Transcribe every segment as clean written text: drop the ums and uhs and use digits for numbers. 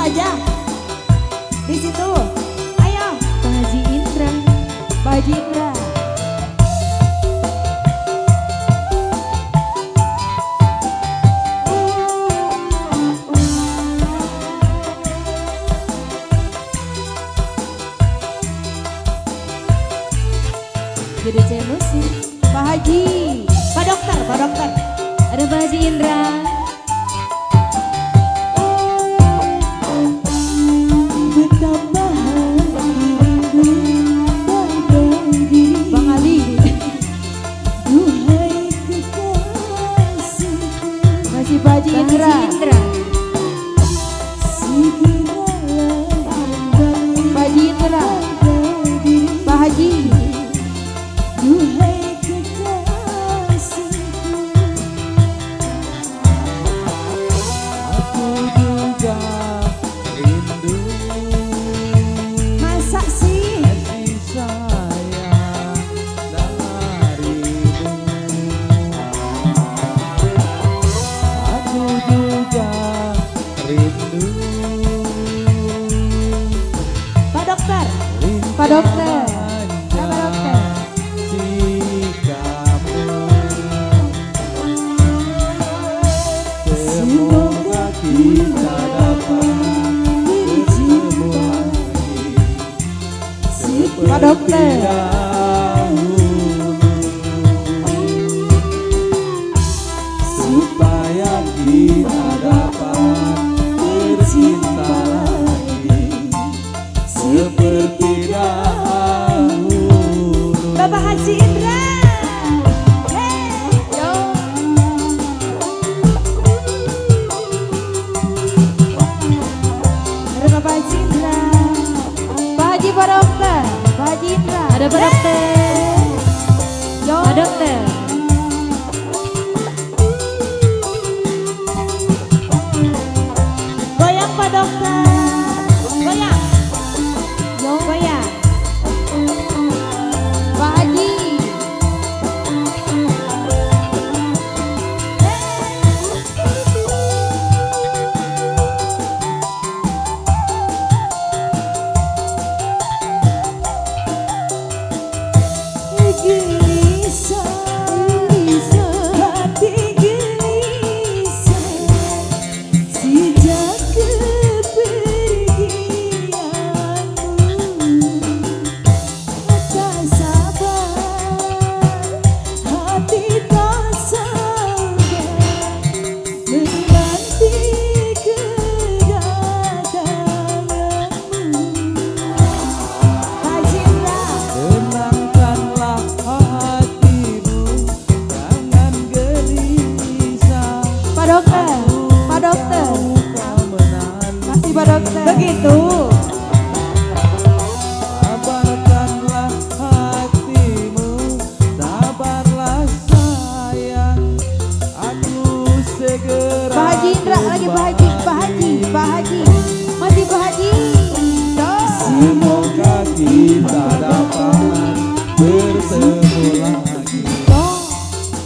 aja. Di situ. Ayo. Pak Haji Indra. Pak Haji Indra. Jadi saya musik. Pak Haji. Pak Dokter, Pak Dokter. Ada Pak Haji Indra. Betapa Bang Ali. Duhai kekasihku. Masih Pak Haji Pak Indra. Haji Indra. Pak Haji Indra. Pak Haji. Duhai kekasihku. Aku juga rindu Masa sih? kasih sayang darimu. Aku juga rindu. Pak Dokter. Pak Dokter. Pak Dokter. Semoga kita dapat bertemu lagi Pak Dokter. supaya kita dapat bercinta lagi seperti dahulu. Bapak Haji Indra. Hey, yo. Ada Bapak Haji Indra. Pak Haji, Pak Dokter. Pak Haji Indra. Ada Pak Dokter. Yo. Pak Dokter. Goyang Pak Dokter. Goyang. Yo, goyang. Pak Haji. Gelisah, hati gelisah sejak kepergianmu. Tak sabar, hati tak sabar menanti kedatanganmu. Pak Jindra. Tenangkanlah hatimu, jangan gelisah. Pak Dokter, Pak Dokter, Kau menanti. masih Pak Dokter. Begitu. Sabarkanlah hatimu, sabarlah sayang. Aku segera Pak Haji Indra lagi, Pak Haji, Pak Haji, Pak Haji, masih Pak Haji. Semoga kita dapat bertemu lagi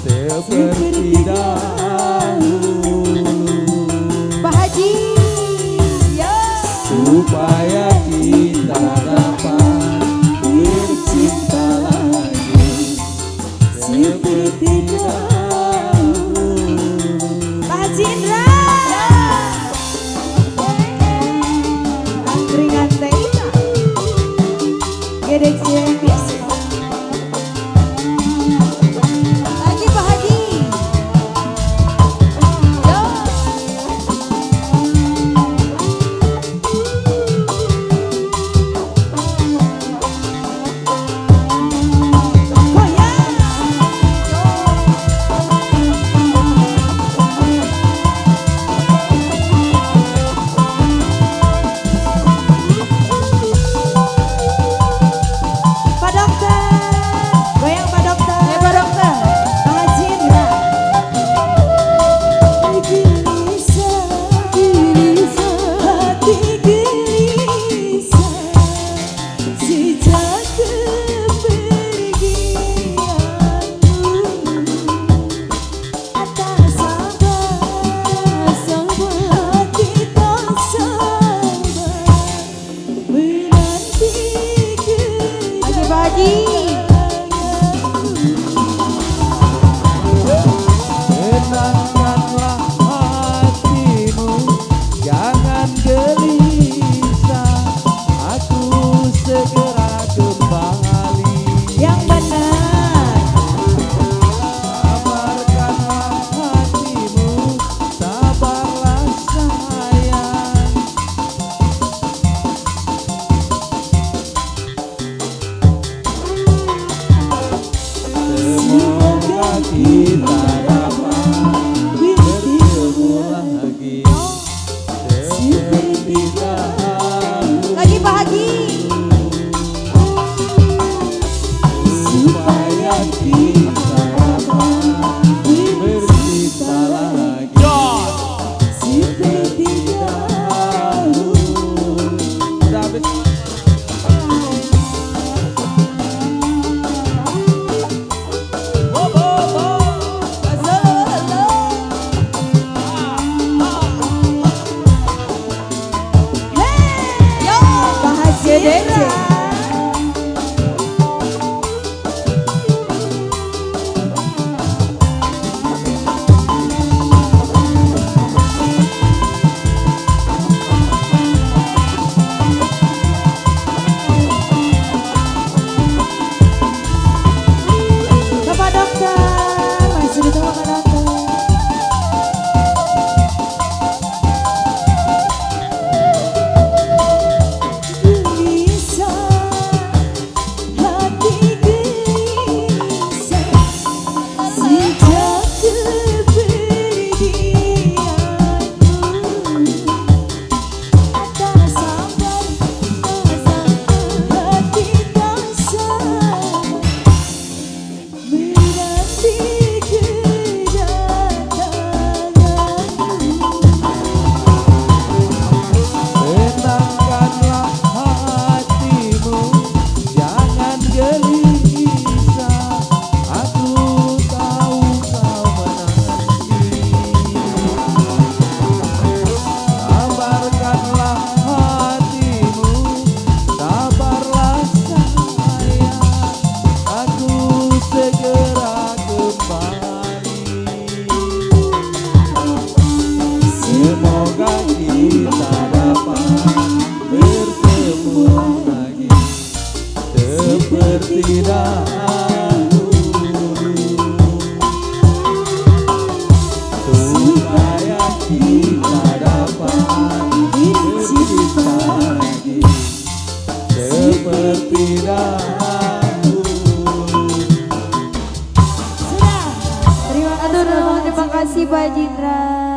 seperti dahulu, Pak Haji, yo. supaya kita dapat bercinta lagi seperti dahulu. Pak Haji Indra. Angkringan teh ina. Gedek cienvis. Lagi Pak Haji. Yo. supaya kita dapat bercinta lagi seperti dahulu. Sudah. Terima kasih Pak Haji Indra.